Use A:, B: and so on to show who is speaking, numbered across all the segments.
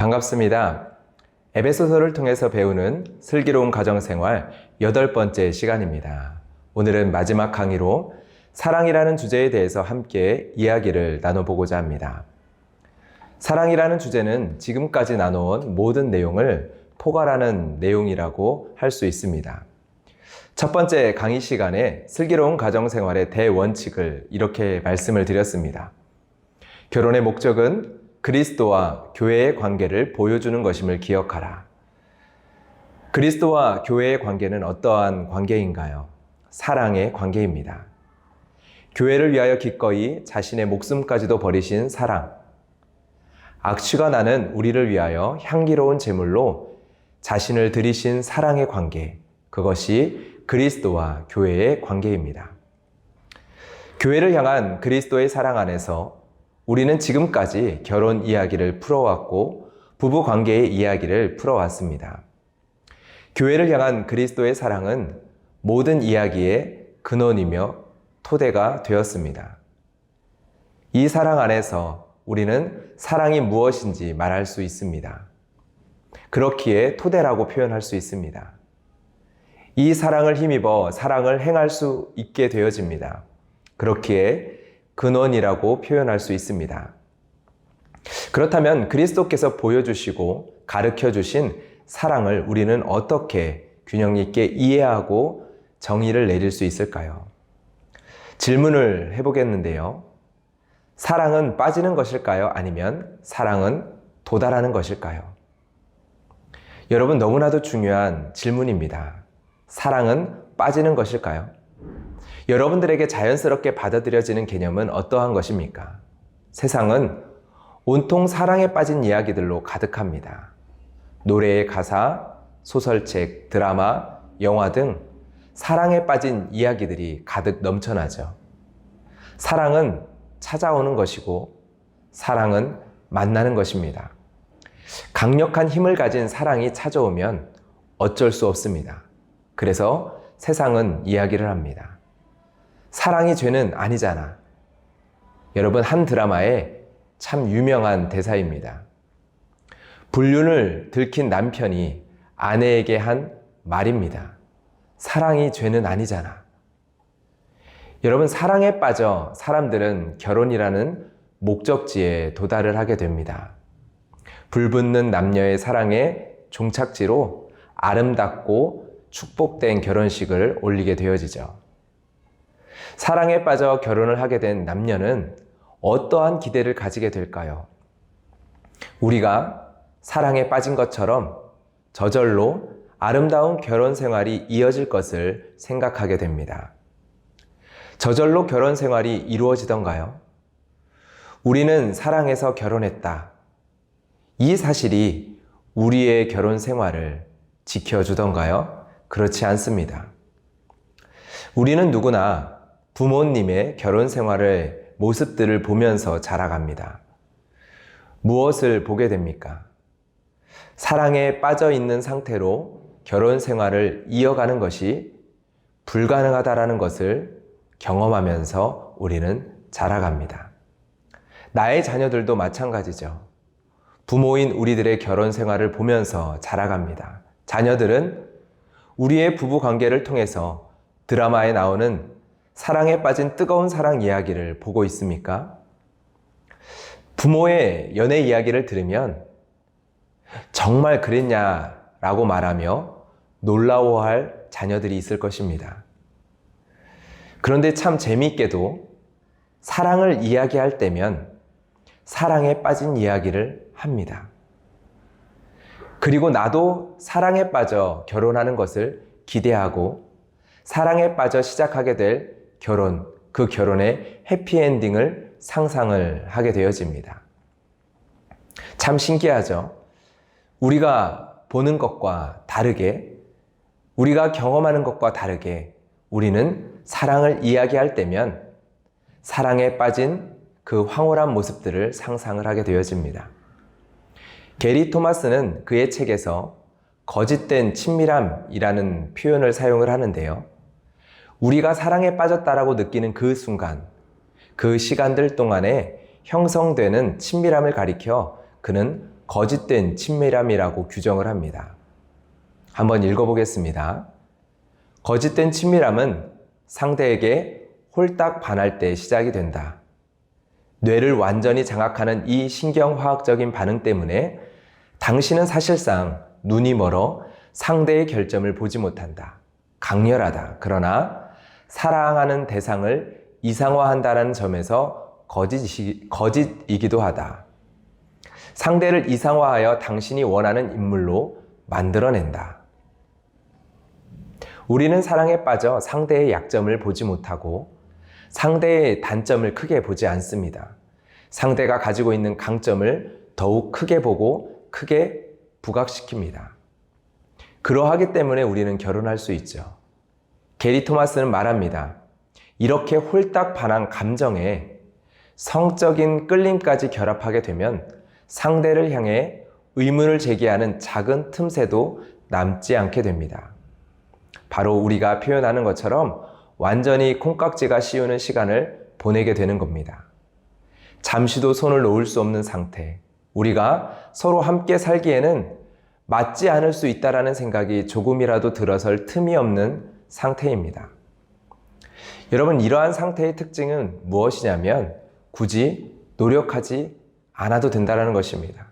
A: 반갑습니다. 에베소서를 통해서 배우는 슬기로운 가정생활 8번째 시간입니다. 오늘은 마지막 강의로 사랑이라는 주제에 대해서 함께 이야기를 나눠보고자 합니다. 사랑이라는 주제는 지금까지 나눠온 모든 내용을 포괄하는 내용이라고 할 수 있습니다. 첫 번째 강의 시간에 슬기로운 가정생활의 대원칙을 이렇게 말씀을 드렸습니다. 결혼의 목적은 그리스도와 교회의 관계를 보여주는 것임을 기억하라. 그리스도와 교회의 관계는 어떠한 관계인가요? 사랑의 관계입니다. 교회를 위하여 기꺼이 자신의 목숨까지도 버리신 사랑. 악취가 나는 우리를 위하여 향기로운 제물로 자신을 드리신 사랑의 관계. 그것이 그리스도와 교회의 관계입니다. 교회를 향한 그리스도의 사랑 안에서 우리는 지금까지 결혼 이야기를 풀어왔고 부부 관계의 이야기를 풀어왔습니다. 교회를 향한 그리스도의 사랑은 모든 이야기의 근원이며 토대가 되었습니다. 이 사랑 안에서 우리는 사랑이 무엇인지 말할 수 있습니다. 그렇기에 토대라고 표현할 수 있습니다. 이 사랑을 힘입어 사랑을 행할 수 있게 되어집니다. 그렇기에 근원이라고 표현할 수 있습니다. 그렇다면 그리스도께서 보여주시고 가르쳐주신 사랑을 우리는 어떻게 균형 있게 이해하고 정의를 내릴 수 있을까요? 질문을 해보겠는데요. 사랑은 빠지는 것일까요? 아니면 사랑은 도달하는 것일까요? 여러분, 너무나도 중요한 질문입니다. 사랑은 빠지는 것일까요? 여러분들에게 자연스럽게 받아들여지는 개념은 어떠한 것입니까? 세상은 온통 사랑에 빠진 이야기들로 가득합니다. 노래의 가사, 소설책, 드라마, 영화 등 사랑에 빠진 이야기들이 가득 넘쳐나죠. 사랑은 찾아오는 것이고 사랑은 만나는 것입니다. 강력한 힘을 가진 사랑이 찾아오면 어쩔 수 없습니다. 그래서 세상은 이야기를 합니다. 사랑이 죄는 아니잖아. 여러분, 한 드라마에 참 유명한 대사입니다. 불륜을 들킨 남편이 아내에게 한 말입니다. 사랑이 죄는 아니잖아. 여러분, 사랑에 빠져 사람들은 결혼이라는 목적지에 도달을 하게 됩니다. 불붙는 남녀의 사랑의 종착지로 아름답고 축복된 결혼식을 올리게 되어지죠. 사랑에 빠져 결혼을 하게 된 남녀는 어떠한 기대를 가지게 될까요? 우리가 사랑에 빠진 것처럼 저절로 아름다운 결혼 생활이 이어질 것을 생각하게 됩니다. 저절로 결혼 생활이 이루어지던가요? 우리는 사랑해서 결혼했다. 이 사실이 우리의 결혼 생활을 지켜주던가요? 그렇지 않습니다. 우리는 누구나 부모님의 결혼 생활의 모습들을 보면서 자라갑니다. 무엇을 보게 됩니까? 사랑에 빠져 있는 상태로 결혼 생활을 이어가는 것이 불가능하다라는 것을 경험하면서 우리는 자라갑니다. 나의 자녀들도 마찬가지죠. 부모인 우리들의 결혼 생활을 보면서 자라갑니다. 자녀들은 우리의 부부 관계를 통해서 드라마에 나오는 사랑에 빠진 뜨거운 사랑 이야기를 보고 있습니까? 부모의 연애 이야기를 들으면 정말 그랬냐라고 말하며 놀라워할 자녀들이 있을 것입니다. 그런데 참 재미있게도 사랑을 이야기할 때면 사랑에 빠진 이야기를 합니다. 그리고 나도 사랑에 빠져 결혼하는 것을 기대하고 사랑에 빠져 시작하게 될 결혼, 그 결혼의 해피엔딩을 상상을 하게 되어집니다. 참 신기하죠? 우리가 보는 것과 다르게, 우리가 경험하는 것과 다르게 우리는 사랑을 이야기할 때면 사랑에 빠진 그 황홀한 모습들을 상상을 하게 되어집니다. 게리 토마스는 그의 책에서 거짓된 친밀함이라는 표현을 사용을 하는데요. 우리가 사랑에 빠졌다라고 느끼는 그 순간, 그 시간들 동안에 형성되는 친밀함을 가리켜 그는 거짓된 친밀함이라고 규정을 합니다. 한번 읽어보겠습니다. 거짓된 친밀함은 상대에게 홀딱 반할 때 시작이 된다. 뇌를 완전히 장악하는 이 신경화학적인 반응 때문에 당신은 사실상 눈이 멀어 상대의 결점을 보지 못한다. 강렬하다. 그러나 사랑하는 대상을 이상화한다는 점에서 거짓이기도 하다. 상대를 이상화하여 당신이 원하는 인물로 만들어낸다. 우리는 사랑에 빠져 상대의 약점을 보지 못하고 상대의 단점을 크게 보지 않습니다. 상대가 가지고 있는 강점을 더욱 크게 보고 크게 부각시킵니다. 그러하기 때문에 우리는 결혼할 수 있죠. 게리 토마스는 말합니다. 이렇게 홀딱 반한 감정에 성적인 끌림까지 결합하게 되면 상대를 향해 의문을 제기하는 작은 틈새도 남지 않게 됩니다. 바로 우리가 표현하는 것처럼 완전히 콩깍지가 씌우는 시간을 보내게 되는 겁니다. 잠시도 손을 놓을 수 없는 상태, 우리가 서로 함께 살기에는 맞지 않을 수 있다라는 생각이 조금이라도 들어설 틈이 없는 상태입니다. 여러분, 이러한 상태의 특징은 무엇이냐면 굳이 노력하지 않아도 된다는 것입니다.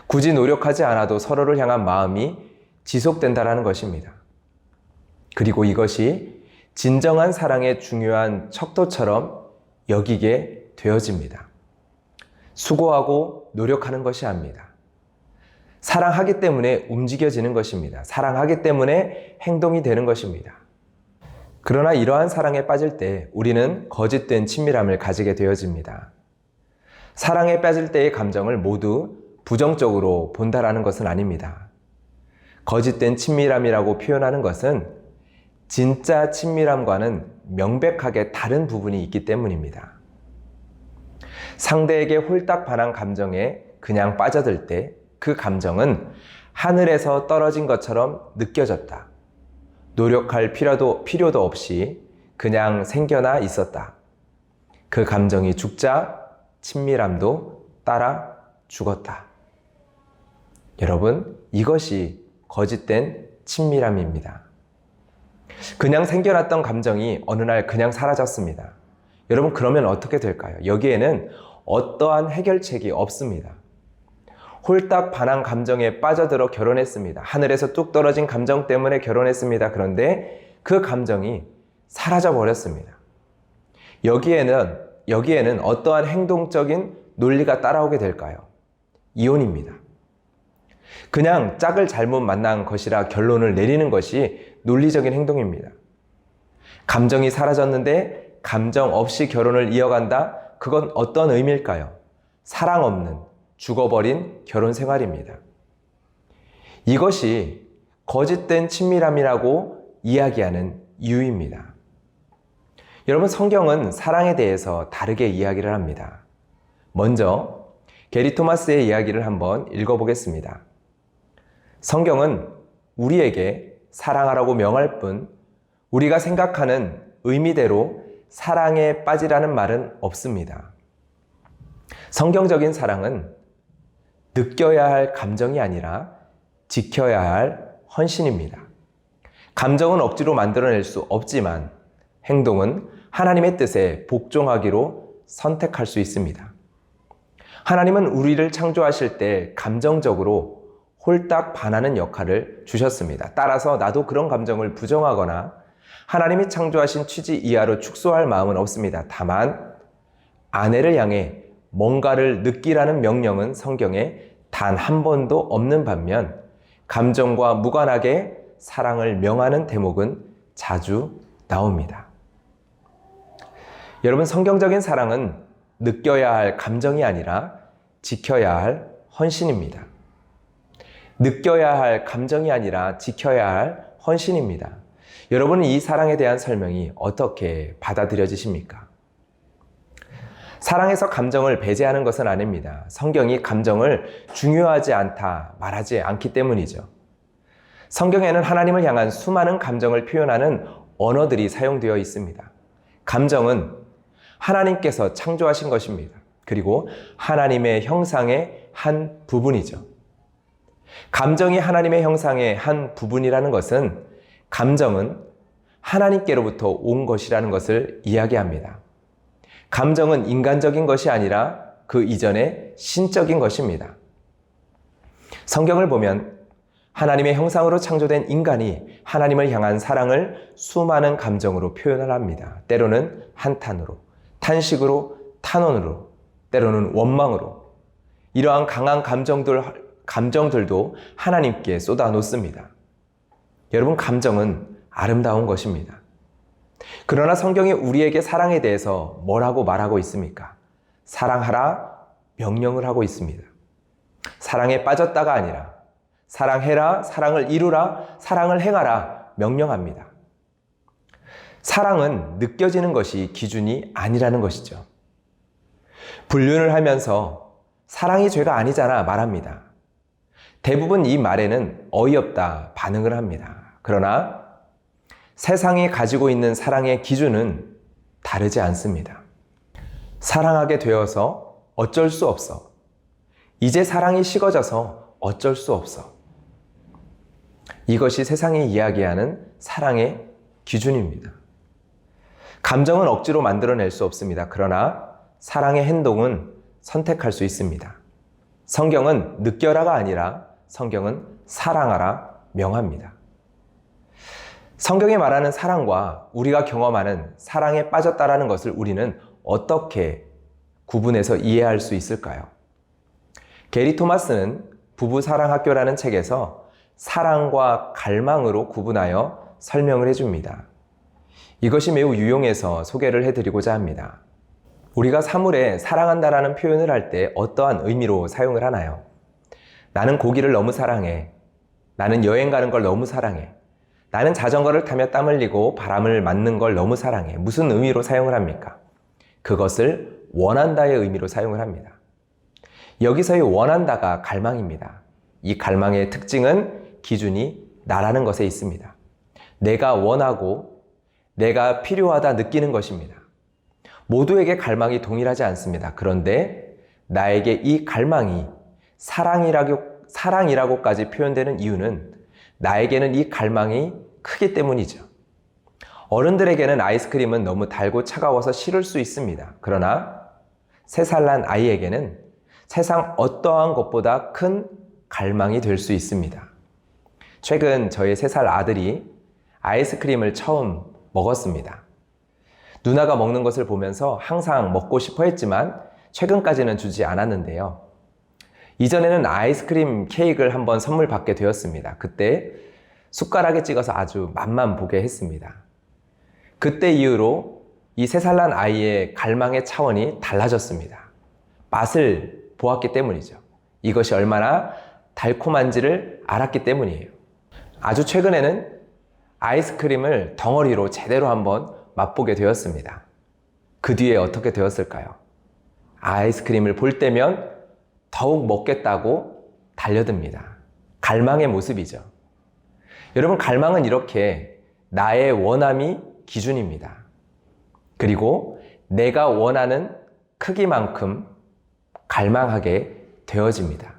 A: 굳이 노력하지 않아도 서로를 향한 마음이 지속된다는 것입니다. 그리고 이것이 진정한 사랑의 중요한 척도처럼 여기게 되어집니다. 수고하고 노력하는 것이 아닙니다. 사랑하기 때문에 움직여지는 것입니다. 사랑하기 때문에 행동이 되는 것입니다. 그러나 이러한 사랑에 빠질 때 우리는 거짓된 친밀함을 가지게 되어집니다. 사랑에 빠질 때의 감정을 모두 부정적으로 본다라는 것은 아닙니다. 거짓된 친밀함이라고 표현하는 것은 진짜 친밀함과는 명백하게 다른 부분이 있기 때문입니다. 상대에게 홀딱 반한 감정에 그냥 빠져들 때 그 감정은 하늘에서 떨어진 것처럼 느껴졌다. 노력할 필요도 없이 그냥 생겨나 있었다. 그 감정이 죽자 친밀함도 따라 죽었다. 여러분, 이것이 거짓된 친밀함입니다. 그냥 생겨났던 감정이 어느 날 그냥 사라졌습니다. 여러분, 그러면 어떻게 될까요? 여기에는 어떠한 해결책이 없습니다. 홀딱 반한 감정에 빠져들어 결혼했습니다. 하늘에서 뚝 떨어진 감정 때문에 결혼했습니다. 그런데 그 감정이 사라져 버렸습니다. 여기에는 어떠한 행동적인 논리가 따라오게 될까요? 이혼입니다. 그냥 짝을 잘못 만난 것이라 결론을 내리는 것이 논리적인 행동입니다. 감정이 사라졌는데 감정 없이 결혼을 이어간다? 그건 어떤 의미일까요? 사랑 없는 죽어버린 결혼 생활입니다. 이것이 거짓된 친밀함이라고 이야기하는 이유입니다. 여러분, 성경은 사랑에 대해서 다르게 이야기를 합니다. 먼저 게리 토마스의 이야기를 한번 읽어보겠습니다. 성경은 우리에게 사랑하라고 명할 뿐 우리가 생각하는 의미대로 사랑에 빠지라는 말은 없습니다. 성경적인 사랑은 느껴야 할 감정이 아니라 지켜야 할 헌신입니다. 감정은 억지로 만들어낼 수 없지만 행동은 하나님의 뜻에 복종하기로 선택할 수 있습니다. 하나님은 우리를 창조하실 때 감정적으로 홀딱 반하는 역할을 주셨습니다. 따라서 나도 그런 감정을 부정하거나 하나님이 창조하신 취지 이하로 축소할 마음은 없습니다. 다만 아내를 향해 뭔가를 느끼라는 명령은 성경에 단 한 번도 없는 반면 감정과 무관하게 사랑을 명하는 대목은 자주 나옵니다. 여러분, 성경적인 사랑은 느껴야 할 감정이 아니라 지켜야 할 헌신입니다. 느껴야 할 감정이 아니라 지켜야 할 헌신입니다. 여러분은 이 사랑에 대한 설명이 어떻게 받아들여지십니까? 사랑에서 감정을 배제하는 것은 아닙니다. 성경이 감정을 중요하지 않다 말하지 않기 때문이죠. 성경에는 하나님을 향한 수많은 감정을 표현하는 언어들이 사용되어 있습니다. 감정은 하나님께서 창조하신 것입니다. 그리고 하나님의 형상에 한 부분이죠. 감정이 하나님의 형상의 한 부분이라는 것은 감정은 하나님께로부터 온 것이라는 것을 이야기합니다. 감정은 인간적인 것이 아니라 그 이전에 신적인 것입니다. 성경을 보면 하나님의 형상으로 창조된 인간이 하나님을 향한 사랑을 수많은 감정으로 표현을 합니다. 때로는 한탄으로, 탄식으로, 탄원으로, 때로는 원망으로. 이러한 강한 감정들도 하나님께 쏟아 놓습니다. 여러분, 감정은 아름다운 것입니다. 그러나 성경이 우리에게 사랑에 대해서 뭐라고 말하고 있습니까? 사랑하라 명령을 하고 있습니다. 사랑에 빠졌다가 아니라 사랑해라, 사랑을 이루라, 사랑을 행하라 명령합니다. 사랑은 느껴지는 것이 기준이 아니라는 것이죠. 불륜을 하면서 사랑이 죄가 아니잖아 말합니다. 대부분 이 말에는 어이없다 반응을 합니다. 그러나 세상이 가지고 있는 사랑의 기준은 다르지 않습니다. 사랑하게 되어서 어쩔 수 없어. 이제 사랑이 식어져서 어쩔 수 없어. 이것이 세상이 이야기하는 사랑의 기준입니다. 감정은 억지로 만들어낼 수 없습니다. 그러나 사랑의 행동은 선택할 수 있습니다. 성경은 느껴라가 아니라 성경은 사랑하라 명합니다. 성경이 말하는 사랑과 우리가 경험하는 사랑에 빠졌다라는 것을 우리는 어떻게 구분해서 이해할 수 있을까요? 게리 토마스는 부부 사랑 학교라는 책에서 사랑과 갈망으로 구분하여 설명을 해줍니다. 이것이 매우 유용해서 소개를 해드리고자 합니다. 우리가 사물에 사랑한다라는 표현을 할 때 어떠한 의미로 사용을 하나요? 나는 고기를 너무 사랑해. 나는 여행 가는 걸 너무 사랑해. 나는 자전거를 타며 땀 흘리고 바람을 맞는 걸 너무 사랑해. 무슨 의미로 사용을 합니까? 그것을 원한다의 의미로 사용을 합니다. 여기서의 원한다가 갈망입니다. 이 갈망의 특징은 기준이 나라는 것에 있습니다. 내가 원하고 내가 필요하다 느끼는 것입니다. 모두에게 갈망이 동일하지 않습니다. 그런데 나에게 이 갈망이 사랑이라고까지 표현되는 이유는 나에게는 이 갈망이 크기 때문이죠. 어른들에게는 아이스크림은 너무 달고 차가워서 싫을 수 있습니다. 그러나 3살 난 아이에게는 세상 어떠한 것보다 큰 갈망이 될 수 있습니다. 최근 저의 3살 아들이 아이스크림을 처음 먹었습니다. 누나가 먹는 것을 보면서 항상 먹고 싶어 했지만 최근까지는 주지 않았는데요. 이전에는 아이스크림 케이크를 한번 선물 받게 되었습니다. 그때 숟가락에 찍어서 아주 맛만 보게 했습니다. 그때 이후로 이 3살 난 아이의 갈망의 차원이 달라졌습니다. 맛을 보았기 때문이죠. 이것이 얼마나 달콤한지를 알았기 때문이에요. 아주 최근에는 아이스크림을 덩어리로 제대로 한번 맛보게 되었습니다. 그 뒤에 어떻게 되었을까요? 아이스크림을 볼 때면 더욱 먹겠다고 달려듭니다. 갈망의 모습이죠. 여러분, 갈망은 이렇게 나의 원함이 기준입니다. 그리고 내가 원하는 크기만큼 갈망하게 되어집니다.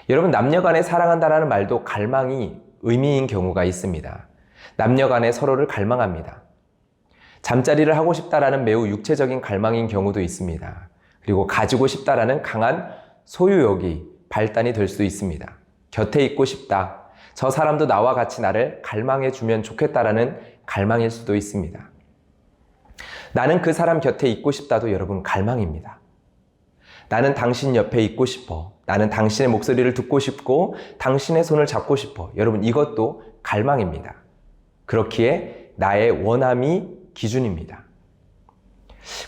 A: 여러분, 남녀간에 사랑한다라는 말도 갈망이 의미인 경우가 있습니다. 남녀간에 서로를 갈망합니다. 잠자리를 하고 싶다라는 매우 육체적인 갈망인 경우도 있습니다. 그리고 가지고 싶다라는 강한 소유욕이 발단이 될 수 있습니다. 곁에 있고 싶다. 저 사람도 나와 같이 나를 갈망해 주면 좋겠다라는 갈망일 수도 있습니다. 나는 그 사람 곁에 있고 싶다도 여러분 갈망입니다. 나는 당신 옆에 있고 싶어. 나는 당신의 목소리를 듣고 싶고 당신의 손을 잡고 싶어. 여러분, 이것도 갈망입니다. 그렇기에 나의 원함이 기준입니다.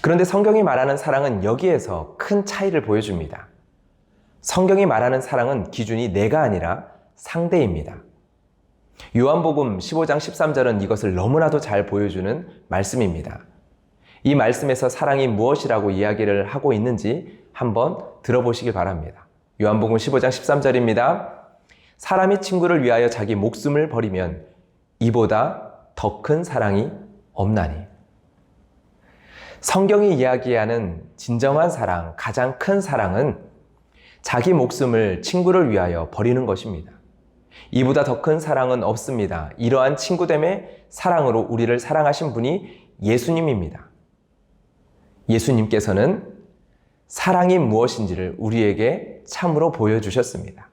A: 그런데 성경이 말하는 사랑은 여기에서 큰 차이를 보여줍니다. 성경이 말하는 사랑은 기준이 내가 아니라 상대입니다. 요한복음 15장 13절은 이것을 너무나도 잘 보여주는 말씀입니다. 이 말씀에서 사랑이 무엇이라고 이야기를 하고 있는지 한번 들어보시기 바랍니다. 요한복음 15장 13절입니다. 사람이 친구를 위하여 자기 목숨을 버리면 이보다 더 큰 사랑이 없나니. 성경이 이야기하는 진정한 사랑, 가장 큰 사랑은 자기 목숨을 친구를 위하여 버리는 것입니다. 이보다 더 큰 사랑은 없습니다. 이러한 친구됨의 사랑으로 우리를 사랑하신 분이 예수님입니다. 예수님께서는 사랑이 무엇인지를 우리에게 참으로 보여주셨습니다.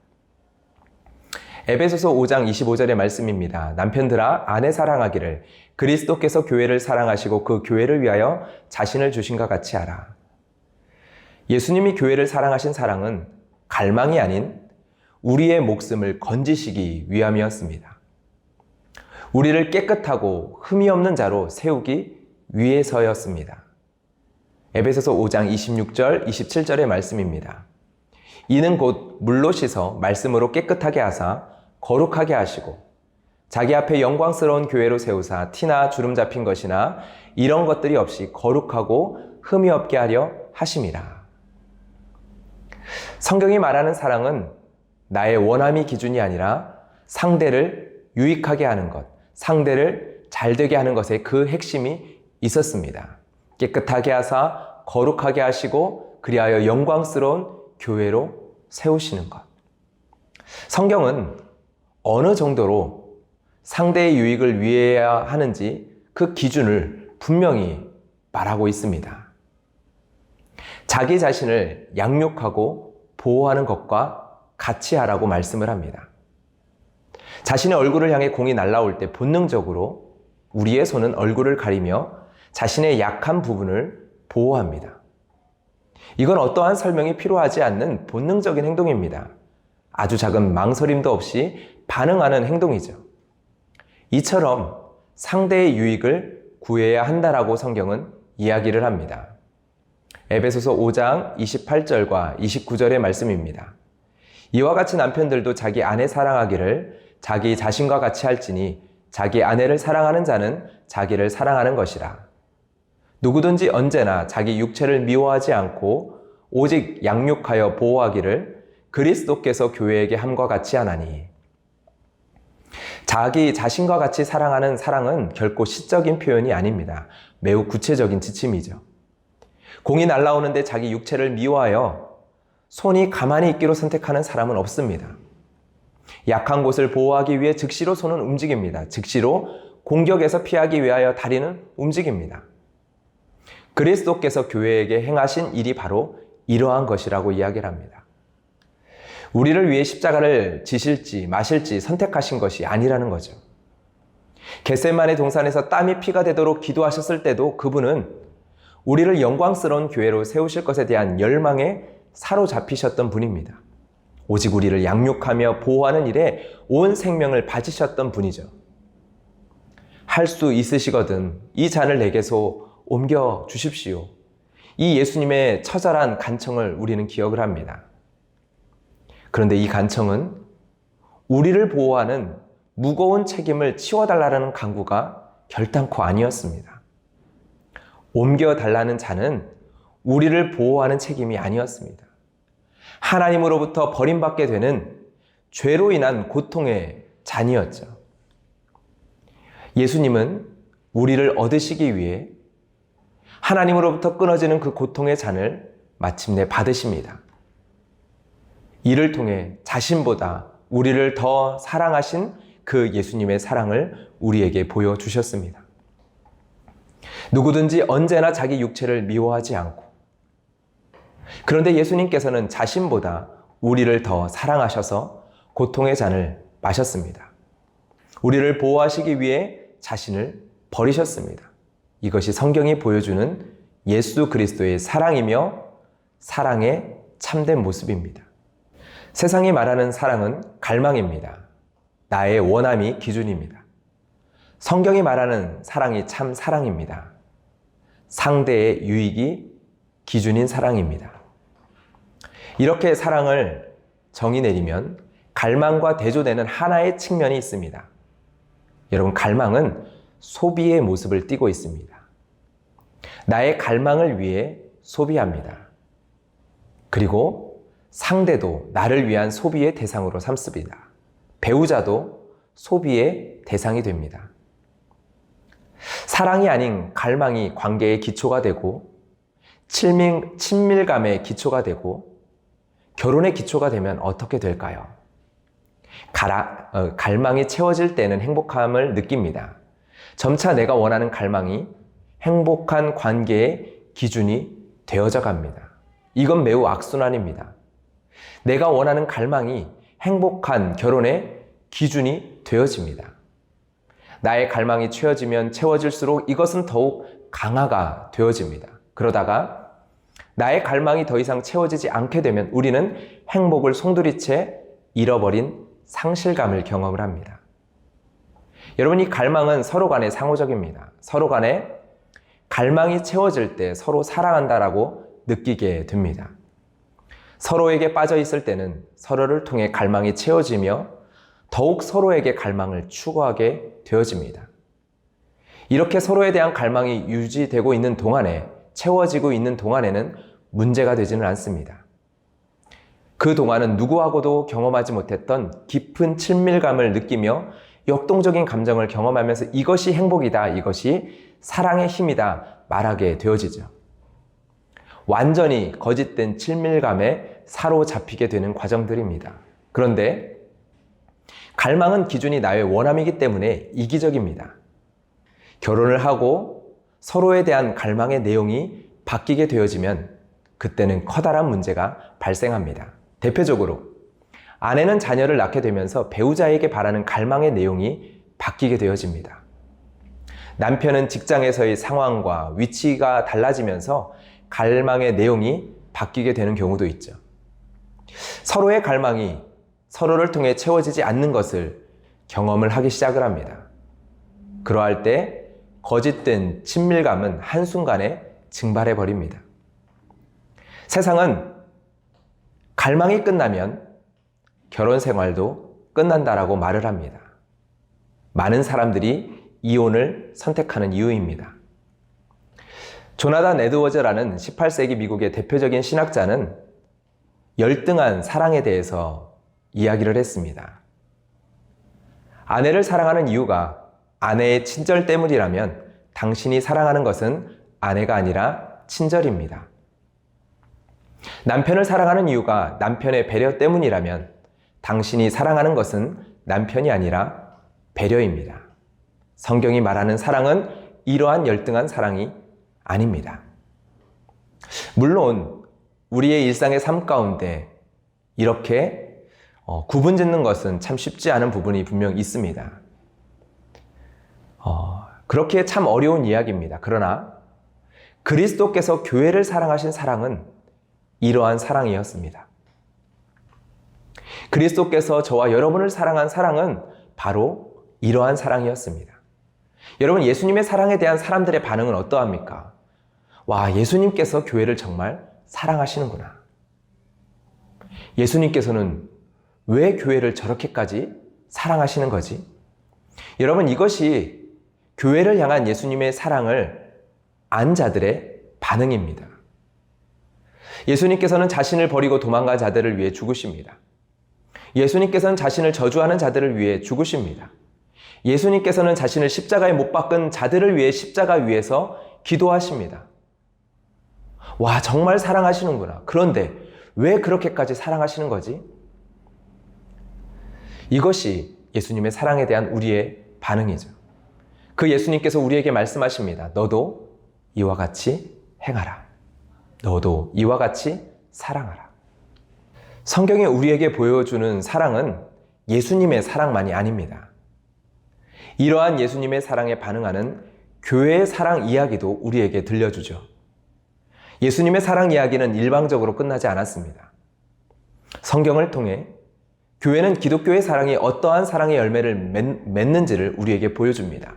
A: 에베소서 5장 25절의 말씀입니다. 남편들아 아내 사랑하기를 그리스도께서 교회를 사랑하시고 그 교회를 위하여 자신을 주신 것 같이 하라. 예수님이 교회를 사랑하신 사랑은 갈망이 아닌 우리의 목숨을 건지시기 위함이었습니다. 우리를 깨끗하고 흠이 없는 자로 세우기 위해서였습니다. 에베소서 5장 26절, 27절의 말씀입니다. 이는 곧 물로 씻어 말씀으로 깨끗하게 하사 거룩하게 하시고 자기 앞에 영광스러운 교회로 세우사 티나 주름 잡힌 것이나 이런 것들이 없이 거룩하고 흠이 없게 하려 하심이라. 성경이 말하는 사랑은 나의 원함이 기준이 아니라 상대를 유익하게 하는 것, 상대를 잘되게 하는 것에 그 핵심이 있었습니다. 깨끗하게 하사 거룩하게 하시고 그리하여 영광스러운 교회로 세우시는 것. 성경은 어느 정도로 상대의 유익을 위해야 하는지 그 기준을 분명히 말하고 있습니다. 자기 자신을 양육하고 보호하는 것과 같이 하라고 말씀을 합니다. 자신의 얼굴을 향해 공이 날아올 때 본능적으로 우리의 손은 얼굴을 가리며 자신의 약한 부분을 보호합니다. 이건 어떠한 설명이 필요하지 않는 본능적인 행동입니다. 아주 작은 망설임도 없이 반응하는 행동이죠. 이처럼 상대의 유익을 구해야 한다라고 성경은 이야기를 합니다. 에베소서 5장 28절과 29절의 말씀입니다. 이와 같이 남편들도 자기 아내 사랑하기를 자기 자신과 같이 할지니 자기 아내를 사랑하는 자는 자기를 사랑하는 것이라. 누구든지 언제나 자기 육체를 미워하지 않고 오직 양육하여 보호하기를 그리스도께서 교회에게 함과 같이 하나니. 자기 자신과 같이 사랑하는 사랑은 결코 시적인 표현이 아닙니다. 매우 구체적인 지침이죠. 공이 날아오는데 자기 육체를 미워하여 손이 가만히 있기로 선택하는 사람은 없습니다. 약한 곳을 보호하기 위해 즉시로 손은 움직입니다. 즉시로 공격에서 피하기 위하여 다리는 움직입니다. 그리스도께서 교회에게 행하신 일이 바로 이러한 것이라고 이야기를 합니다. 우리를 위해 십자가를 지실지 마실지 선택하신 것이 아니라는 거죠. 겟세마네 동산에서 땀이 피가 되도록 기도하셨을 때도 그분은 우리를 영광스러운 교회로 세우실 것에 대한 열망에 사로잡히셨던 분입니다. 오직 우리를 양육하며 보호하는 일에 온 생명을 바치셨던 분이죠. 할 수 있으시거든 이 잔을 내게서 옮겨 주십시오. 이 예수님의 처절한 간청을 우리는 기억을 합니다. 그런데 이 간청은 우리를 보호하는 무거운 책임을 치워달라는 간구가 결단코 아니었습니다. 옮겨달라는 잔은 우리를 보호하는 책임이 아니었습니다. 하나님으로부터 버림받게 되는 죄로 인한 고통의 잔이었죠. 예수님은 우리를 얻으시기 위해 하나님으로부터 끊어지는 그 고통의 잔을 마침내 받으십니다. 이를 통해 자신보다 우리를 더 사랑하신 그 예수님의 사랑을 우리에게 보여주셨습니다. 누구든지 언제나 자기 육체를 미워하지 않고, 그런데 예수님께서는 자신보다 우리를 더 사랑하셔서 고통의 잔을 마셨습니다. 우리를 보호하시기 위해 자신을 버리셨습니다. 이것이 성경이 보여주는 예수 그리스도의 사랑이며 사랑의 참된 모습입니다. 세상이 말하는 사랑은 갈망입니다. 나의 원함이 기준입니다. 성경이 말하는 사랑이 참 사랑입니다. 상대의 유익이 기준인 사랑입니다. 이렇게 사랑을 정의 내리면 갈망과 대조되는 하나의 측면이 있습니다. 여러분, 갈망은 소비의 모습을 띠고 있습니다. 나의 갈망을 위해 소비합니다. 그리고 상대도 나를 위한 소비의 대상으로 삼습니다. 배우자도 소비의 대상이 됩니다. 사랑이 아닌 갈망이 관계의 기초가 되고 친밀감의 기초가 되고 결혼의 기초가 되면 어떻게 될까요? 갈망이 채워질 때는 행복함을 느낍니다. 점차 내가 원하는 갈망이 행복한 관계의 기준이 되어져 갑니다. 이건 매우 악순환입니다. 내가 원하는 갈망이 행복한 결혼의 기준이 되어집니다. 나의 갈망이 채워질수록 이것은 더욱 강화가 되어집니다. 그러다가 나의 갈망이 더 이상 채워지지 않게 되면 우리는 행복을 송두리째 잃어버린 상실감을 경험을 합니다. 여러분, 이 갈망은 서로 간에 상호적입니다. 서로 간에 갈망이 채워질 때 서로 사랑한다라고 느끼게 됩니다. 서로에게 빠져 있을 때는 서로를 통해 갈망이 채워지며 더욱 서로에게 갈망을 추구하게 되어집니다. 이렇게 서로에 대한 갈망이 유지되고 있는 동안에, 채워지고 있는 동안에는 문제가 되지는 않습니다. 그 동안은 누구하고도 경험하지 못했던 깊은 친밀감을 느끼며 역동적인 감정을 경험하면서 이것이 행복이다, 이것이 사랑의 힘이다 말하게 되어지죠. 완전히 거짓된 친밀감에 사로잡히게 되는 과정들입니다. 그런데 갈망은 기준이 나의 원함이기 때문에 이기적입니다. 결혼을 하고 서로에 대한 갈망의 내용이 바뀌게 되어지면 그때는 커다란 문제가 발생합니다. 대표적으로 아내는 자녀를 낳게 되면서 배우자에게 바라는 갈망의 내용이 바뀌게 되어집니다. 남편은 직장에서의 상황과 위치가 달라지면서 갈망의 내용이 바뀌게 되는 경우도 있죠. 서로의 갈망이 서로를 통해 채워지지 않는 것을 경험을 하기 시작을 합니다. 그러할 때 거짓된 친밀감은 한순간에 증발해 버립니다. 세상은 갈망이 끝나면 결혼 생활도 끝난다라고 말을 합니다. 많은 사람들이 이혼을 선택하는 이유입니다. 조나단 에드워즈라는 18세기 미국의 대표적인 신학자는 열등한 사랑에 대해서 이야기를 했습니다. 아내를 사랑하는 이유가 아내의 친절 때문이라면 당신이 사랑하는 것은 아내가 아니라 친절입니다. 남편을 사랑하는 이유가 남편의 배려 때문이라면 당신이 사랑하는 것은 남편이 아니라 배려입니다. 성경이 말하는 사랑은 이러한 열등한 사랑이 아닙니다. 물론 우리의 일상의 삶 가운데 이렇게 구분 짓는 것은 참 쉽지 않은 부분이 분명 있습니다. 그렇게 참 어려운 이야기입니다. 그러나 그리스도께서 교회를 사랑하신 사랑은 이러한 사랑이었습니다. 그리스도께서 저와 여러분을 사랑한 사랑은 바로 이러한 사랑이었습니다. 여러분, 예수님의 사랑에 대한 사람들의 반응은 어떠합니까? 와, 예수님께서 교회를 정말 사랑하시는구나. 예수님께서는 왜 교회를 저렇게까지 사랑하시는 거지? 여러분, 이것이 교회를 향한 예수님의 사랑을 안 자들의 반응입니다. 예수님께서는 자신을 버리고 도망간 자들을 위해 죽으십니다. 예수님께서는 자신을 저주하는 자들을 위해 죽으십니다. 예수님께서는 자신을 십자가에 못 박은 자들을 위해 십자가 위에서 기도하십니다. 와, 정말 사랑하시는구나. 그런데 왜 그렇게까지 사랑하시는 거지? 이것이 예수님의 사랑에 대한 우리의 반응이죠. 그 예수님께서 우리에게 말씀하십니다. 너도 이와 같이 행하라. 너도 이와 같이 사랑하라. 성경이 우리에게 보여주는 사랑은 예수님의 사랑만이 아닙니다. 이러한 예수님의 사랑에 반응하는 교회의 사랑 이야기도 우리에게 들려주죠. 예수님의 사랑 이야기는 일방적으로 끝나지 않았습니다. 성경을 통해 교회는 기독교의 사랑이 어떠한 사랑의 열매를 맺는지를 우리에게 보여줍니다.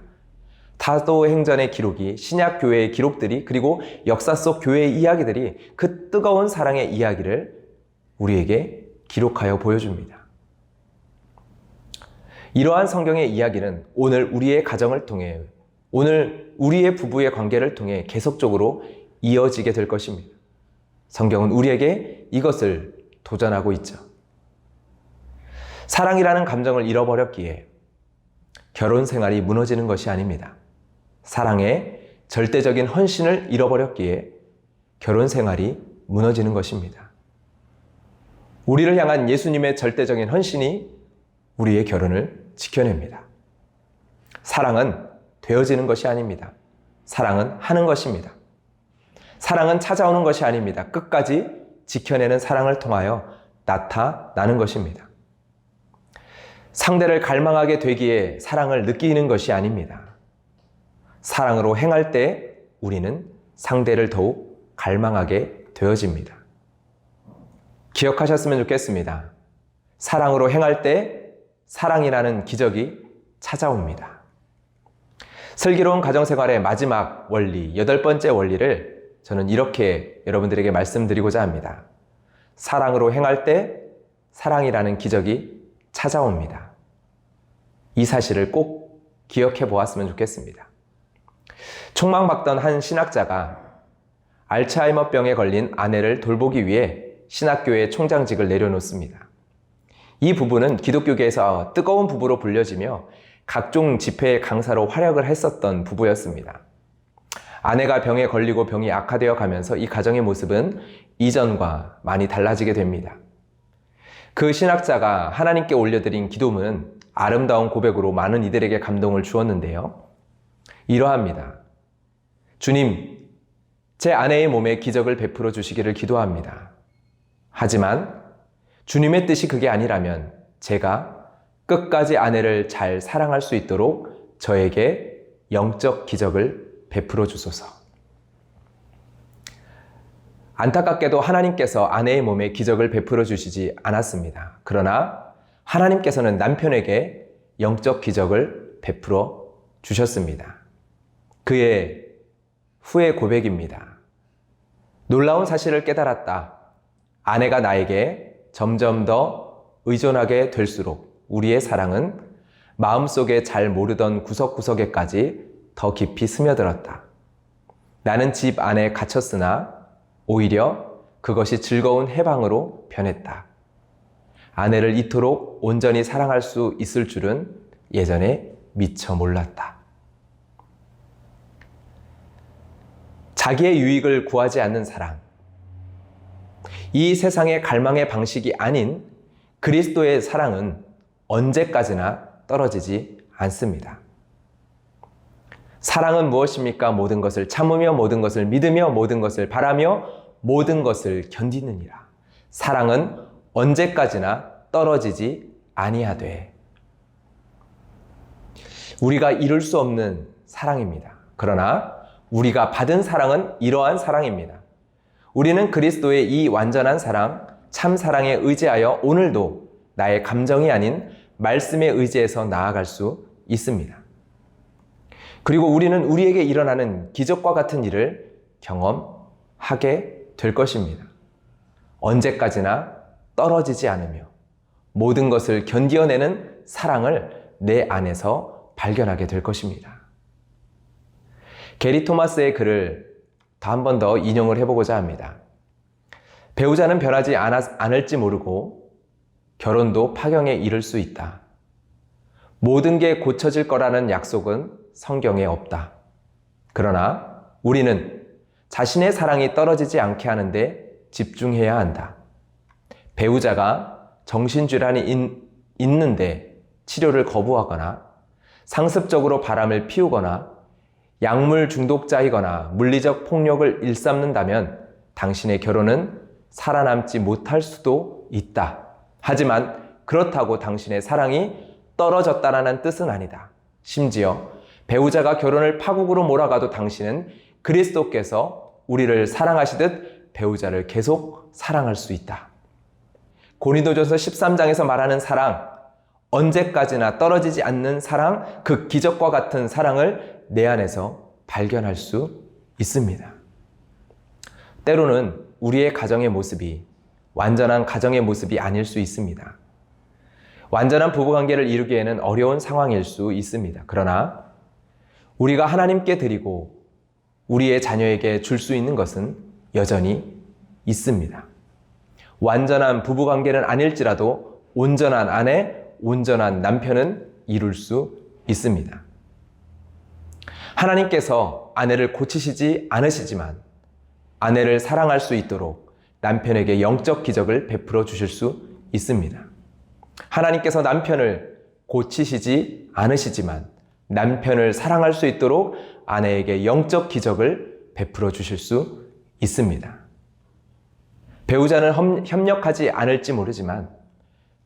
A: 사도행전의 기록이, 신약 교회의 기록들이, 그리고 역사 속 교회의 이야기들이 그 뜨거운 사랑의 이야기를 우리에게 기록하여 보여줍니다. 이러한 성경의 이야기는 오늘 우리의 가정을 통해, 오늘 우리의 부부의 관계를 통해 계속적으로 이어지게 될 것입니다. 성경은 우리에게 이것을 도전하고 있죠. 사랑이라는 감정을 잃어버렸기에 결혼 생활이 무너지는 것이 아닙니다. 사랑의 절대적인 헌신을 잃어버렸기에 결혼 생활이 무너지는 것입니다. 우리를 향한 예수님의 절대적인 헌신이 우리의 결혼을 지켜냅니다. 사랑은 되어지는 것이 아닙니다. 사랑은 하는 것입니다. 사랑은 찾아오는 것이 아닙니다. 끝까지 지켜내는 사랑을 통하여 나타나는 것입니다. 상대를 갈망하게 되기에 사랑을 느끼는 것이 아닙니다. 사랑으로 행할 때 우리는 상대를 더욱 갈망하게 되어집니다. 기억하셨으면 좋겠습니다. 사랑으로 행할 때 사랑이라는 기적이 찾아옵니다. 슬기로운 가정생활의 마지막 원리, 8번째 원리를 저는 이렇게 여러분들에게 말씀드리고자 합니다. 사랑으로 행할 때 사랑이라는 기적이 찾아옵니다. 이 사실을 꼭 기억해 보았으면 좋겠습니다. 촉망받던 한 신학자가 알츠하이머병에 걸린 아내를 돌보기 위해 신학교의 총장직을 내려놓습니다. 이 부부는 기독교계에서 뜨거운 부부로 불려지며 각종 집회의 강사로 활약을 했었던 부부였습니다. 아내가 병에 걸리고 병이 악화되어 가면서 이 가정의 모습은 이전과 많이 달라지게 됩니다. 그 신학자가 하나님께 올려드린 기도문은 아름다운 고백으로 많은 이들에게 감동을 주었는데요. 이러합니다. 주님, 제 아내의 몸에 기적을 베풀어 주시기를 기도합니다. 하지만 주님의 뜻이 그게 아니라면 제가 끝까지 아내를 잘 사랑할 수 있도록 저에게 영적 기적을 베풀어 주소서. 안타깝게도 하나님께서 아내의 몸에 기적을 베풀어 주시지 않았습니다. 그러나 하나님께서는 남편에게 영적 기적을 베풀어 주셨습니다. 그의 후의 고백입니다. 놀라운 사실을 깨달았다. 아내가 나에게 점점 더 의존하게 될수록 우리의 사랑은 마음속에 잘 모르던 구석구석에까지 더 깊이 스며들었다. 나는 집 안에 갇혔으나 오히려 그것이 즐거운 해방으로 변했다. 아내를 이토록 온전히 사랑할 수 있을 줄은 예전에 미처 몰랐다. 자기의 유익을 구하지 않는 사랑. 이 세상의 갈망의 방식이 아닌 그리스도의 사랑은 언제까지나 떨어지지 않습니다. 사랑은 무엇입니까? 모든 것을 참으며 모든 것을 믿으며 모든 것을 바라며 모든 것을 견디느니라. 사랑은 언제까지나 떨어지지 아니하되. 우리가 이룰 수 없는 사랑입니다. 그러나 우리가 받은 사랑은 이러한 사랑입니다. 우리는 그리스도의 이 완전한 사랑, 참 사랑에 의지하여 오늘도 나의 감정이 아닌 말씀에 의지해서 나아갈 수 있습니다. 그리고 우리는 우리에게 일어나는 기적과 같은 일을 경험하게 될 것입니다. 언제까지나 떨어지지 않으며 모든 것을 견디어내는 사랑을 내 안에서 발견하게 될 것입니다. 게리 토마스의 글을 한 번 더 인용을 해보고자 합니다. 배우자는 변하지 않을지 모르고 결혼도 파경에 이를 수 있다. 모든 게 고쳐질 거라는 약속은 성경에 없다. 그러나 우리는 자신의 사랑이 떨어지지 않게 하는데 집중해야 한다. 배우자가 정신질환이 있는데 치료를 거부하거나 상습적으로 바람을 피우거나 약물 중독자이거나 물리적 폭력을 일삼는다면 당신의 결혼은 살아남지 못할 수도 있다. 하지만 그렇다고 당신의 사랑이 떨어졌다라는 뜻은 아니다. 심지어 배우자가 결혼을 파국으로 몰아가도 당신은 그리스도께서 우리를 사랑하시듯 배우자를 계속 사랑할 수 있다. 고린도전서 13장에서 말하는 사랑, 언제까지나 떨어지지 않는 사랑, 그 기적과 같은 사랑을 내 안에서 발견할 수 있습니다. 때로는 우리의 가정의 모습이 완전한 가정의 모습이 아닐 수 있습니다. 완전한 부부관계를 이루기에는 어려운 상황일 수 있습니다. 그러나 우리가 하나님께 드리고 우리의 자녀에게 줄 수 있는 것은 여전히 있습니다. 완전한 부부관계는 아닐지라도 온전한 아내, 온전한 남편은 이룰 수 있습니다. 하나님께서 아내를 고치시지 않으시지만 아내를 사랑할 수 있도록 남편에게 영적 기적을 베풀어 주실 수 있습니다. 하나님께서 남편을 고치시지 않으시지만 남편을 사랑할 수 있도록 아내에게 영적 기적을 베풀어 주실 수 있습니다. 배우자는 협력하지 않을지 모르지만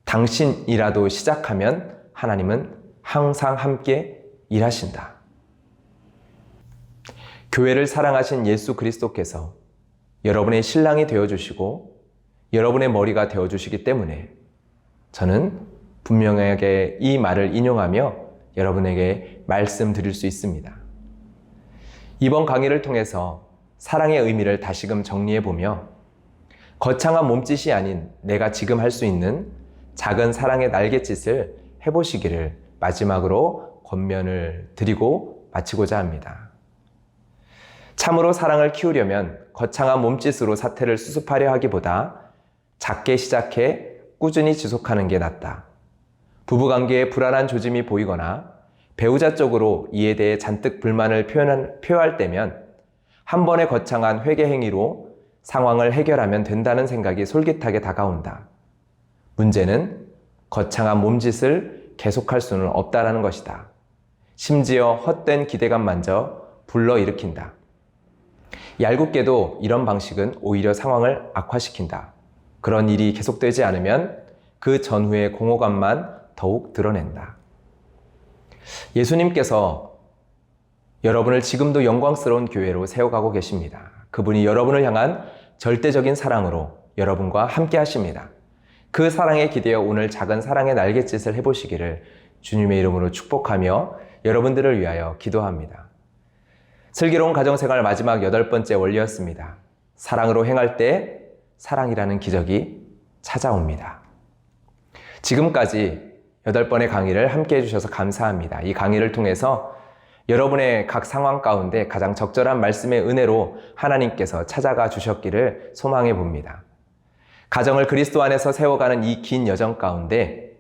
A: 당신이라도 시작하면 하나님은 항상 함께 일하신다. 교회를 사랑하신 예수 그리스도께서 여러분의 신랑이 되어주시고 여러분의 머리가 되어주시기 때문에 저는 분명하게 이 말을 인용하며 여러분에게 말씀드릴 수 있습니다. 이번 강의를 통해서 사랑의 의미를 다시금 정리해보며 거창한 몸짓이 아닌 내가 지금 할 수 있는 작은 사랑의 날갯짓을 해보시기를 마지막으로 권면을 드리고 마치고자 합니다. 참으로 사랑을 키우려면 거창한 몸짓으로 사태를 수습하려 하기보다 작게 시작해 꾸준히 지속하는 게 낫다. 부부관계에 불안한 조짐이 보이거나 배우자 쪽으로 이에 대해 잔뜩 불만을 표할 때면 한 번의 거창한 회개 행위로 상황을 해결하면 된다는 생각이 솔깃하게 다가온다. 문제는 거창한 몸짓을 계속할 수는 없다라는 것이다. 심지어 헛된 기대감마저 불러일으킨다. 얄궂게도 이런 방식은 오히려 상황을 악화시킨다. 그런 일이 계속되지 않으면 그 전후의 공허감만 더욱 드러낸다. 예수님께서 여러분을 지금도 영광스러운 교회로 세워가고 계십니다. 그분이 여러분을 향한 절대적인 사랑으로 여러분과 함께 하십니다. 그 사랑에 기대어 오늘 작은 사랑의 날갯짓을 해보시기를 주님의 이름으로 축복하며 여러분들을 위하여 기도합니다. 슬기로운 가정생활 마지막 8번째 원리였습니다. 사랑으로 행할 때 사랑이라는 기적이 찾아옵니다. 지금까지 8번의 강의를 함께 해주셔서 감사합니다. 이 강의를 통해서 여러분의 각 상황 가운데 가장 적절한 말씀의 은혜로 하나님께서 찾아가 주셨기를 소망해 봅니다. 가정을 그리스도 안에서 세워가는 이 긴 여정 가운데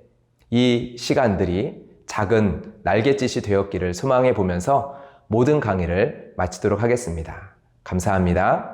A: 이 시간들이 작은 날갯짓이 되었기를 소망해 보면서 모든 강의를 마치도록 하겠습니다. 감사합니다.